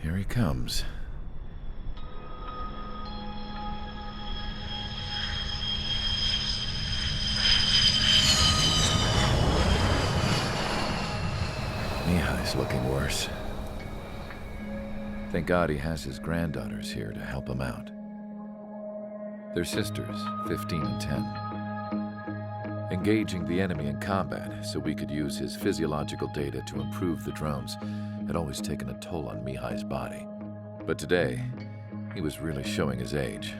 Here he comes. Mihai's looking worse. Thank God he has his granddaughters here to help him out. They're sisters, 15 and 10. Engaging the enemy in combat so we could use his physiological data to improve the drones had always taken a toll on Mihai's body. But today, he was really showing his age.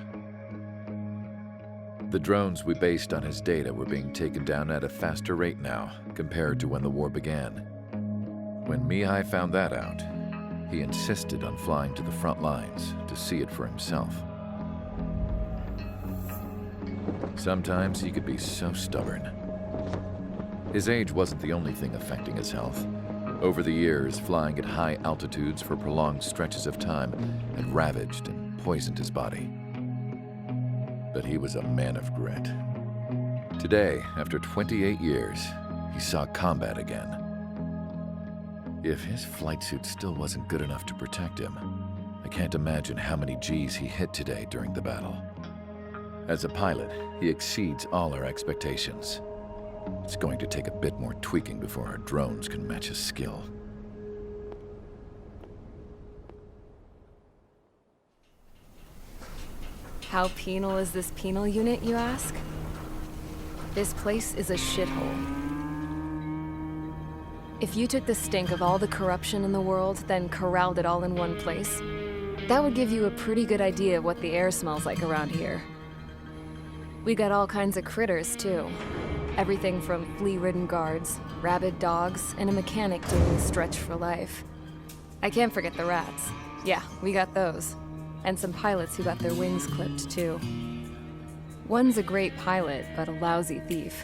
The drones we based on his data were being taken down at a faster rate now compared to when the war began. When Mihai found that out, he insisted on flying to the front lines to see it for himself. Sometimes he could be so stubborn. His age wasn't the only thing affecting his health. Over the years, flying at high altitudes for prolonged stretches of time had ravaged and poisoned his body. But he was a man of grit. Today, after 28 years, he saw combat again. If his flight suit still wasn't good enough to protect him, I can't imagine how many Gs he hit today during the battle. As a pilot, he exceeds all our expectations. It's going to take a bit more tweaking before our drones can match his skill. How penal is this penal unit, you ask? This place is a shithole. If you took the stink of all the corruption in the world, then corralled it all in one place, that would give you a pretty good idea of what the air smells like around here. We got all kinds of critters, too. Everything from flea-ridden guards, rabid dogs, and a mechanic doing the stretch for life. I can't forget the rats. Yeah, we got those. And some pilots who got their wings clipped, too. One's a great pilot, but a lousy thief.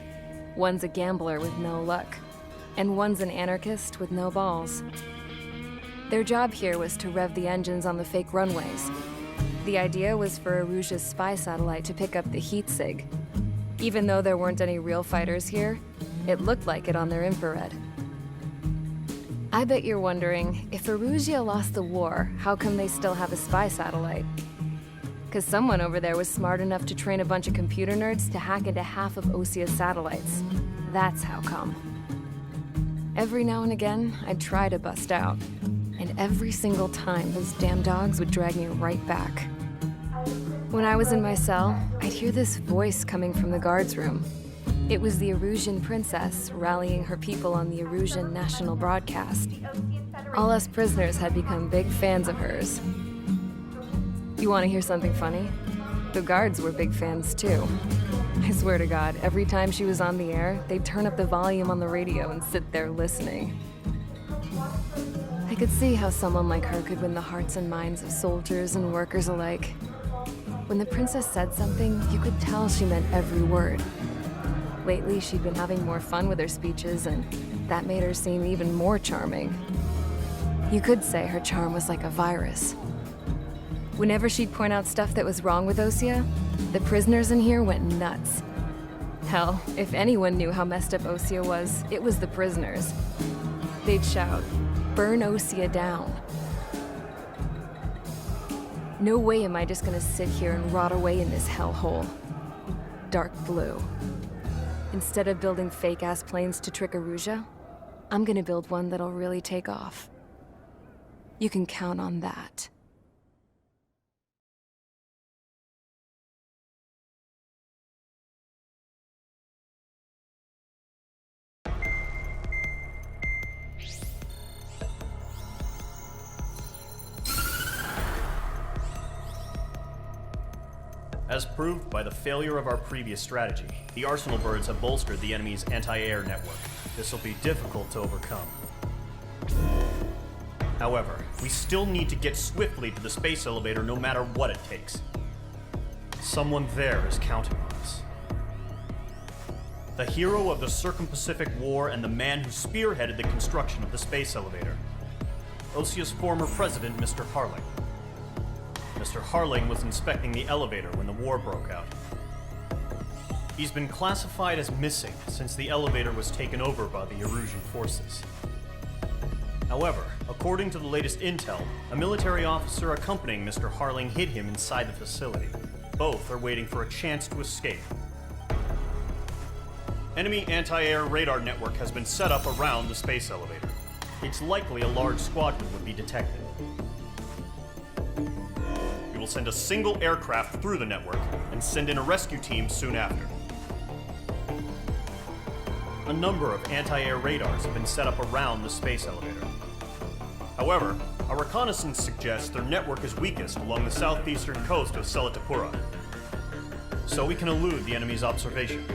One's a gambler with no luck. And one's an anarchist with no balls. Their job here was to rev the engines on the fake runways. The idea was for Aruja's spy satellite to pick up the heat sig. Even though there weren't any real fighters here, it looked like it on their infrared. I bet you're wondering, if Aruja lost the war, how come they still have a spy satellite? 'Cause someone over there was smart enough to train a bunch of computer nerds to hack into half of Osia's satellites. That's how come. Every now and again, I'd try to bust out. And every single time, those damn dogs would drag me right back. When I was in my cell, I'd hear this voice coming from the guards room. It was the Arujan princess rallying her people on the Arujan national broadcast. All us prisoners had become big fans of hers. You want to hear something funny? The guards were big fans too. I swear to God, every time she was on the air, they'd turn up the volume on the radio and sit there listening. I could see how someone like her could win the hearts and minds of soldiers and workers alike. When the princess said something, you could tell she meant every word. Lately, she'd been having more fun with her speeches, and that made her seem even more charming. You could say her charm was like a virus. Whenever she'd point out stuff that was wrong with Osia, the prisoners in here went nuts. Hell, if anyone knew how messed up Osia was, it was the prisoners. They'd shout, "Burn Osia down." No way am I just gonna sit here and rot away in this hellhole. Dark blue. Instead of building fake-ass planes to trick Aruja, I'm gonna build one that'll really take off. You can count on that. As proved by the failure of our previous strategy, the Arsenal birds have bolstered the enemy's anti-air network. This will be difficult to overcome. However, we still need to get swiftly to the space elevator no matter what it takes. Someone there is counting on us. The hero of the Circum-Pacific War and the man who spearheaded the construction of the space elevator. Osia's former president, Mr. Harling. Mr. Harling was inspecting the elevator when the war broke out. He's been classified as missing since the elevator was taken over by the Erusian forces. However, according to the latest intel, a military officer accompanying Mr. Harling hid him inside the facility. Both are waiting for a chance to escape. Enemy anti-air radar network has been set up around the space elevator. It's likely a large squadron would be detected. We will send a single aircraft through the network and send in a rescue team soon after. A number of anti-air radars have been set up around the space elevator. However, our reconnaissance suggests their network is weakest along the southeastern coast of Selatapura, so we can elude the enemy's observation.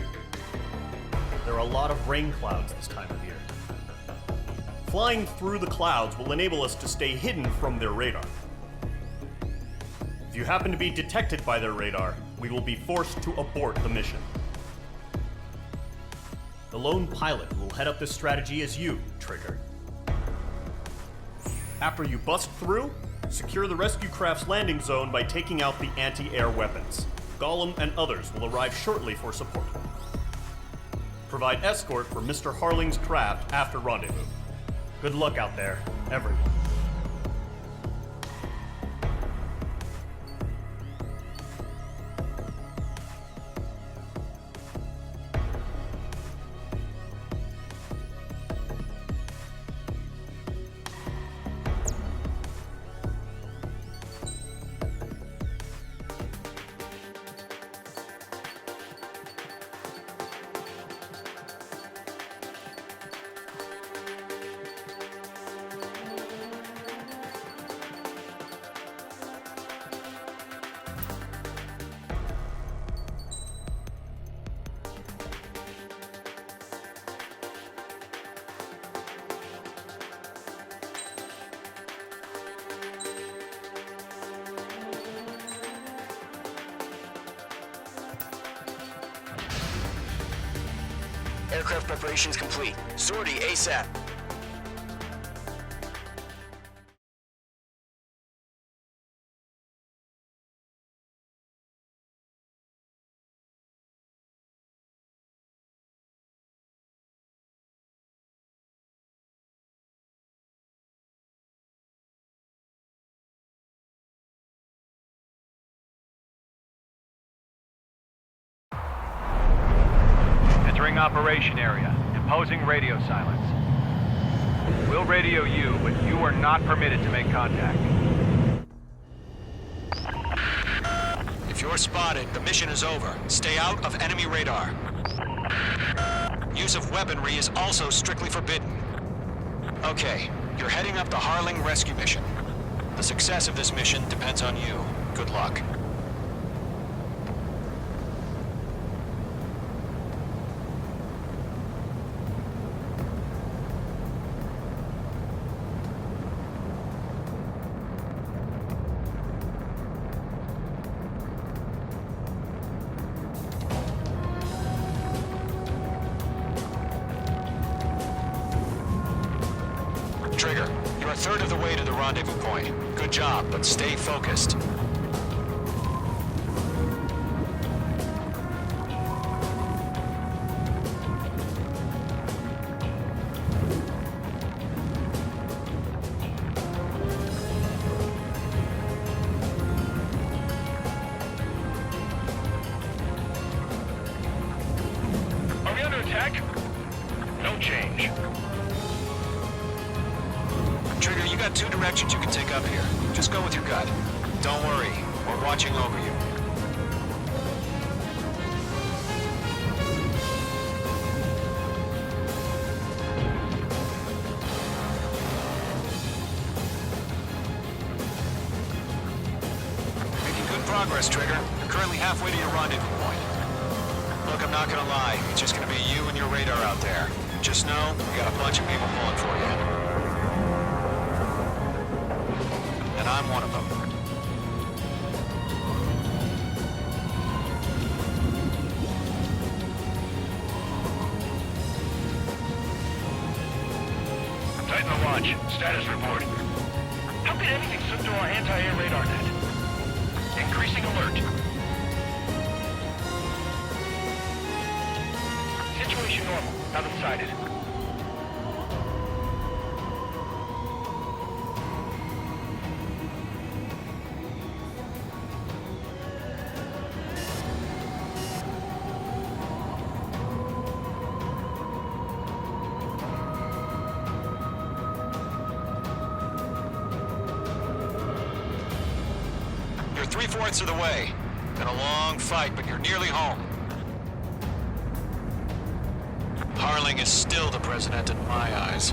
There are a lot of rain clouds this time of year. Flying through the clouds will enable us to stay hidden from their radar. If you happen to be detected by their radar, we will be forced to abort the mission. The lone pilot who will head up this strategy is you, Trigger. After you bust through, secure the rescue craft's landing zone by taking out the anti-air weapons. Gollum and others will arrive shortly for support. Provide escort for Mr. Harling's craft after rendezvous. Good luck out there, everyone. Aircraft preparations complete. Sortie ASAP. Entering operation area. Imposing radio silence. We'll radio you, but you are not permitted to make contact. If you're spotted, the mission is over. Stay out of enemy radar. Use of weaponry is also strictly forbidden. Okay, you're heading up the Harling rescue mission. The success of this mission depends on you. Good luck. Trigger, you're a third of the way to the rendezvous point. Good job, but stay focused. Are we under attack? No change. Trigger, you got two directions you can take up here. Just go with your gut. Don't worry, we're watching over you. Making good progress, Trigger. You're currently halfway to your rendezvous point. Look, I'm not gonna lie. It's just gonna be you and your radar out there. Just know, we got a bunch of people pulling for you. And I'm one of them. Titan the launch. Status report. How could anything slip through our anti-air radar net? Increasing alert. Situation normal. Nothing sighted. 3/4 of the way. Been a long fight, but you're nearly home. Harling is still the president in my eyes.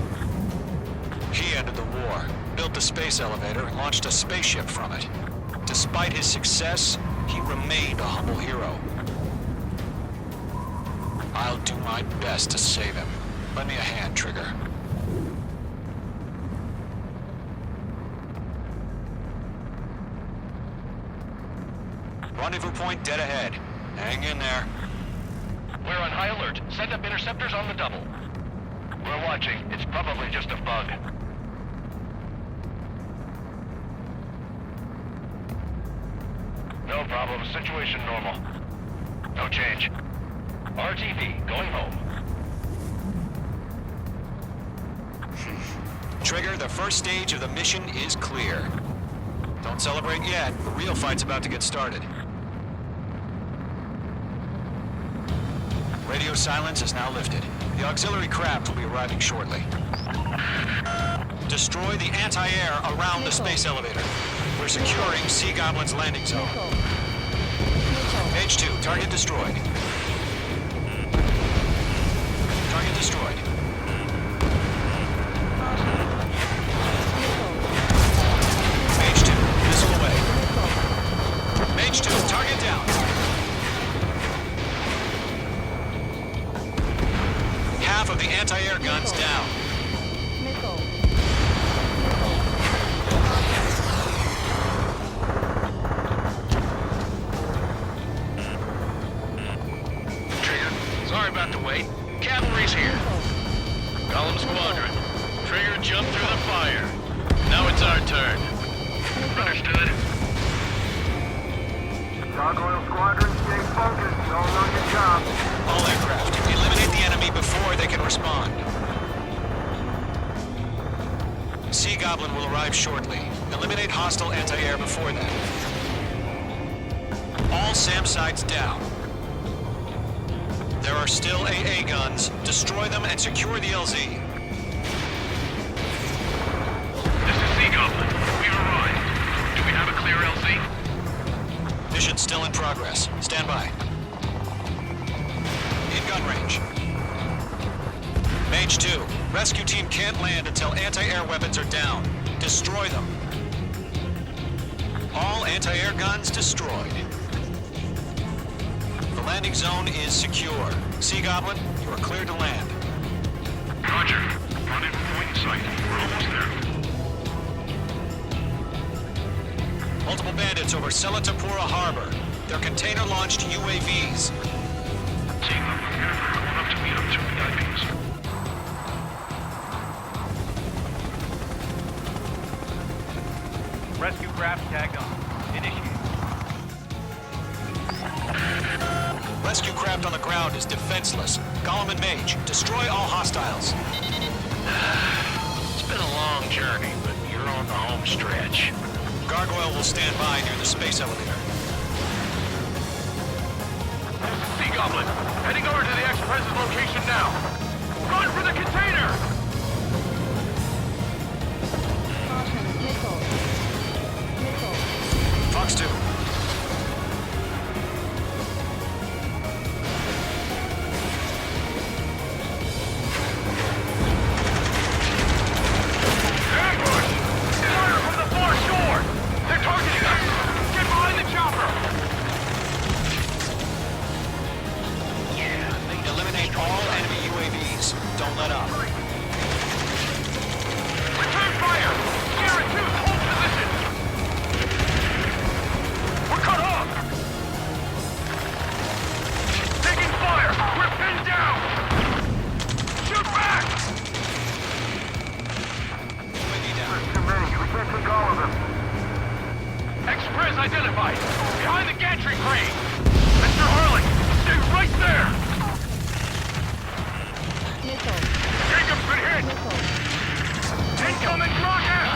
He ended the war, built the space elevator, and launched a spaceship from it. Despite his success, he remained a humble hero. I'll do my best to save him. Lend me a hand, Trigger. Rendezvous point dead ahead. Hang in there. We're on high alert. Send up interceptors on the double. We're watching. It's probably just a bug. No problem. Situation normal. No change. RTV, going home. Trigger, the first stage of the mission is clear. Don't celebrate yet. The real fight's about to get started. Radio silence is now lifted. The auxiliary craft will be arriving shortly. Destroy the anti-air around the space elevator. We're securing Sea Goblin's landing zone. Page 2, target destroyed. Target destroyed. Page 2, missile away. Page 2, target down. Half of the anti-air guns down. Trigger, sorry about the wait. Cavalry's here. Column Squadron. Trigger jumped through the fire. Now it's our turn. Understood. Gargoyle Squadron, stay focused. You all know your job. All aircraft, eliminate the enemy before they can respond. Sea Goblin will arrive shortly. Eliminate hostile anti-air before that. All SAM sites down. There are still AA guns. Destroy them and secure the LZ. This is Sea Goblin. We've arrived. Do we have a clear LZ? Mission still in progress. Stand by. In gun range. Mage 2, rescue team can't land until anti-air weapons are down. Destroy them. All anti-air guns destroyed. The landing zone is secure. Sea Goblin, you are cleared to land. Roger. Rendezvous point in sight. We're almost there. Multiple bandits over Selatapura Harbor. They're container-launched UAVs. Sea Goblin, Jennifer, going up to meet up 2 VIPs. Rescue craft tagged on. Initiate. Rescue craft on the ground is defenseless. Gollum and Mage, destroy all hostiles. It's been a long journey, but you're on the home stretch. Gargoyle will stand by near the space elevator. Sea Goblin, heading over to the Express's location now. Run for the container! Fox 2. Ambush! Fire from the far shore! They're targeting us! Get behind the chopper! Eliminate all enemy UAVs. Don't let up. Return fire! Sierra 2, hold position! We're cut off! Taking fire! We're pinned down! Shoot back! UAV down. Too many. We can't take all of them. Express identified! Behind the gantry crane! Mr. Harling, stay right there! Jacob's been hit! Incoming rocket!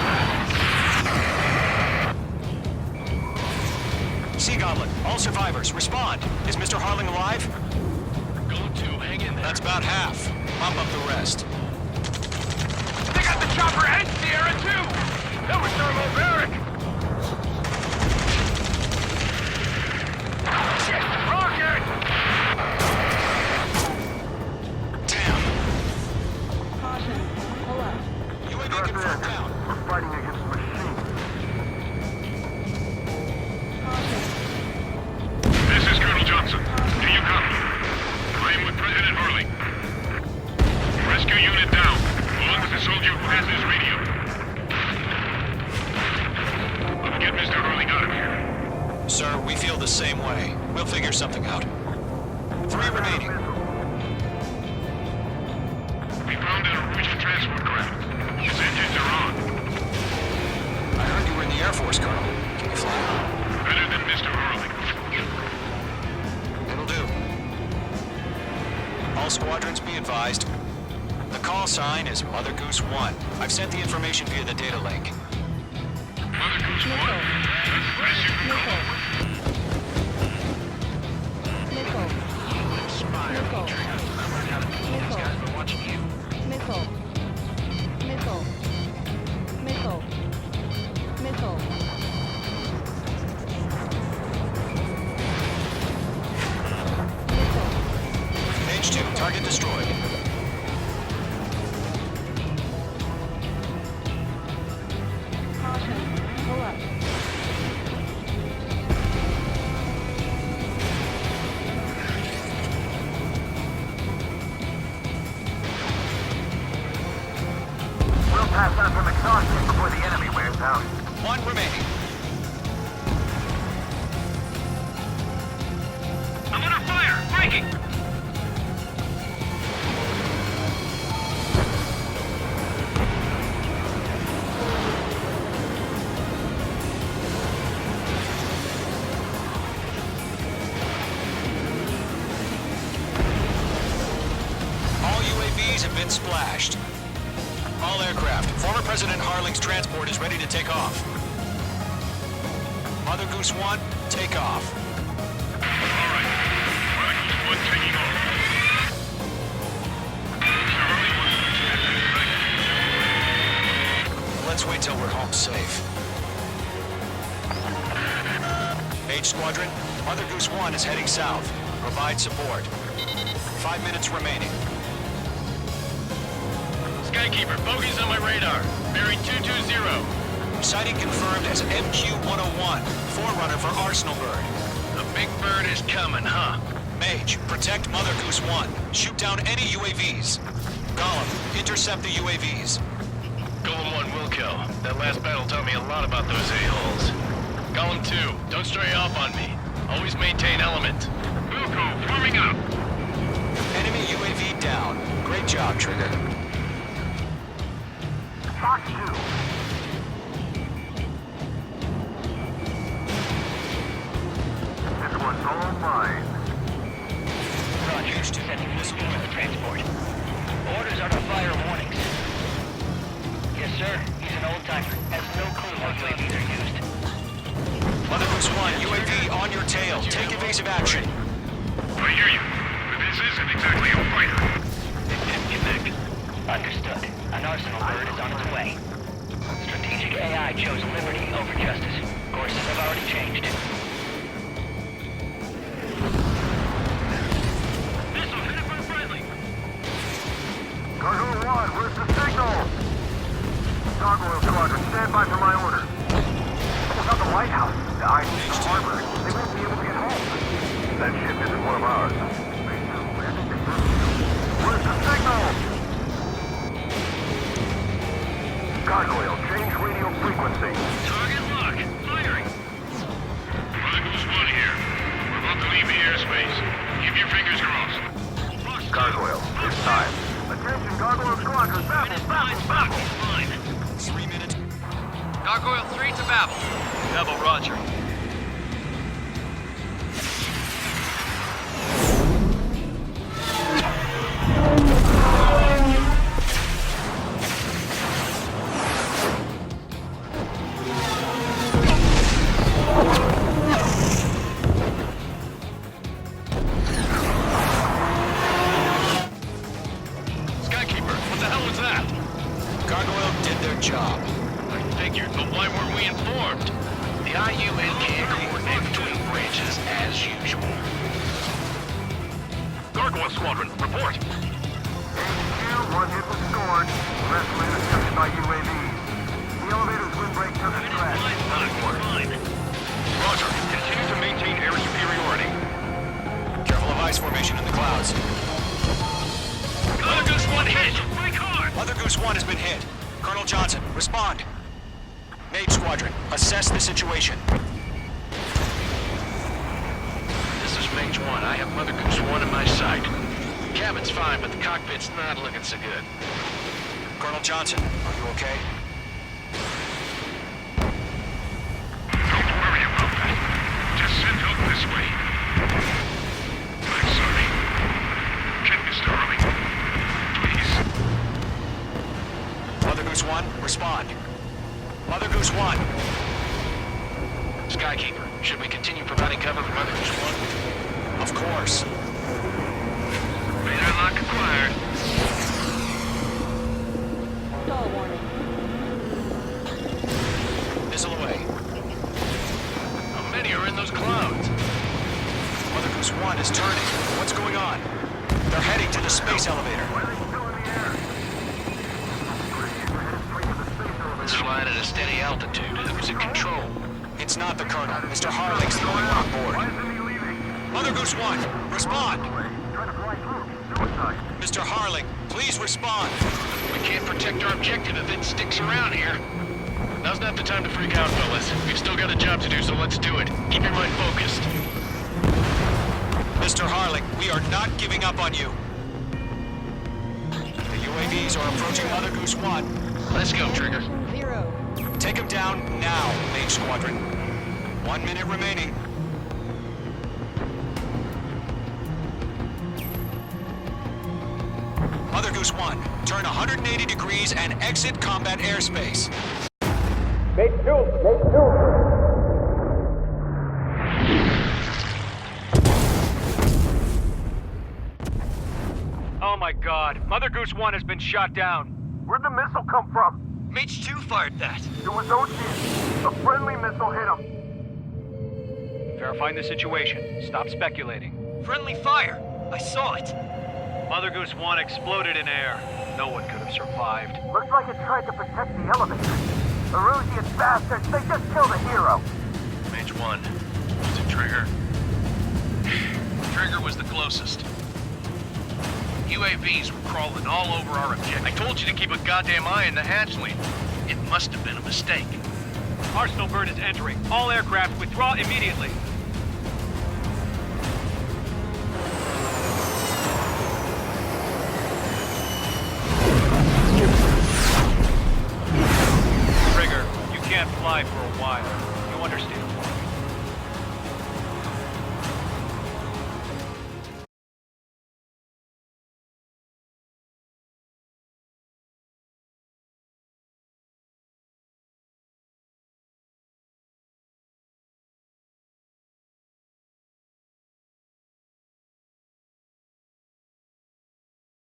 Sea Goblin, all survivors, respond. Is Mr. Harling alive? Go to, hang in there. That's about half. Bump up the rest. They got the chopper and Sierra too! That was thermobaric! Enemy confirmed down. We're fighting against machines. This is Colonel Johnson. Do you copy? I am with President Hurley. Rescue unit down, along with the soldier who has his radio. Let's get Mr. Hurley out of here. Sir, we feel the same way. We'll figure something out. 3 remaining. We found an Norwegian transport craft. His engines are on. I heard you were in the Air Force, Colonel. Can you fly? Better than Mr. Hurley. It'll do. All squadrons be advised. The call sign is Mother Goose 1. I've sent the information via the data link. Mother Goose 1? That's nice you can call. Page 2, target destroyed. We'll pass out from exhaustion before the enemy wears out. 1 remaining. I'm under fire! Breaking! All UAVs have been splashed. All aircraft. Former President Harling's transport is ready to take off. Mother Goose 1, take off. All right. Mother Goose 1 taking off. Mr. Hurley wants to expect it, right? Let's wait till we're home safe. H Squadron, Mother Goose 1 is heading south. Provide support. 5 minutes remaining. Skykeeper, bogeys on my radar. Bearing 220. Sighting confirmed as MQ-101, forerunner for Arsenal Bird. The big bird is coming, huh? Mage, protect Mother Goose 1. Shoot down any UAVs. Gollum, intercept the UAVs. Golem 1 will kill. That last battle taught me a lot about those a-holes. Golem 2, don't stray off on me. Always maintain element. Wilco, forming up. Enemy UAV down. Great job, Trigger. Fox 2. This one's all mine. Roger, sending missile with transport. Orders are to fire warnings. Yes, sir. He's an old-timer. Has no clue how UAVs are used. Mother Goose 1, UAV on your tail. Take evasive action. I hear you. But this isn't exactly a fighter. Disconnect. Understood. An Arsenal bird is on its way. Strategic AI chose liberty over justice. Courses have already changed. Missile hit from friendly. Gargoyle 1, where's the signal? Gargoyle Squadron, stand by for my order. What about the White House? The IC harbor. They won't be able to get home. That ship isn't one of ours. Where's the signal? Gargoyle, change radio frequency. Target lock. Firing. Mother Goose 1 here. We're about to leave the airspace. Keep your fingers crossed. Gargoyle, it's time. Attention, Gargoyle Squadron, baffle, baffle, baffle. Fine. 3 minutes. Gargoyle 3 to Babel. Double Roger. Skykeeper, what the hell was that? Gargoyle did their job. I figured, but why weren't we informed? The IUN can't coordinate between branches as usual. Gargoyle Squadron, report. HQ, One hit was scored. The rest were intercepted by UAVs. The elevator's windbreak took a crash. Roger. Continue to maintain air superiority. Careful of ice formation in the clouds. Mother Goose 1 hit! My car! Mother Goose 1 has been hit. Colonel Johnson, respond. Mage Squadron, assess the situation. This is Mage 1. I have Mother Goose 1 in my sight. Cabin's fine, but the cockpit's not looking so good. Colonel Johnson, are you okay? Don't worry about that. Just send help this way. I'm sorry. Get Mr. Harling. Please. Mother Goose 1, respond. Mother Goose 1. Skykeeper, should we continue providing cover for Mother Goose 1? Of course. Radar lock acquired. Missile away. How many are in those clouds? Mother Goose 1 is turning. What's going on? They're heading to the space elevator. It's flying at a steady altitude. Who's in control? It's not the Colonel. Mr. Harling's the only one on board. Mother Goose 1, respond! Mr. Harling, please respond! We can't protect our objective if it sticks around here. Now's not the time to freak out, fellas. We've still got a job to do, so let's do it. Keep your mind focused. Mr. Harling, we are not giving up on you. The UAVs are approaching Mother Goose 1. Let's go, Trigger. Take him down now, Mage Squadron. 1 minute remaining. Mother Goose 1, turn 180 degrees and exit combat airspace. Oh my god, Mother Goose 1 has been shot down. Where'd the missile come from? Mage 2 fired that. It was OG. A friendly missile hit him. Verifying the situation. Stop speculating. Friendly fire. I saw it. Mother Goose 1 exploded in air. No one could have survived. Looks like it tried to protect the elevator. Erusian bastards, they just killed a hero. Mage 1. Is it Trigger? Trigger was the closest. UAVs were crawling all over our objective. I told you to keep a goddamn eye in the hatchling. It must have been a mistake. Arsenal bird is entering. All aircraft withdraw immediately. Trigger, you can't fly for a while. You understand?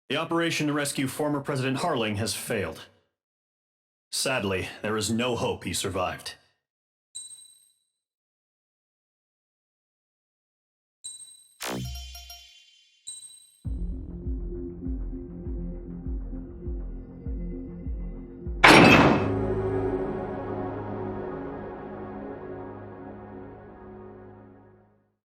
The operation to rescue former President Harling has failed. Sadly, there is no hope he survived.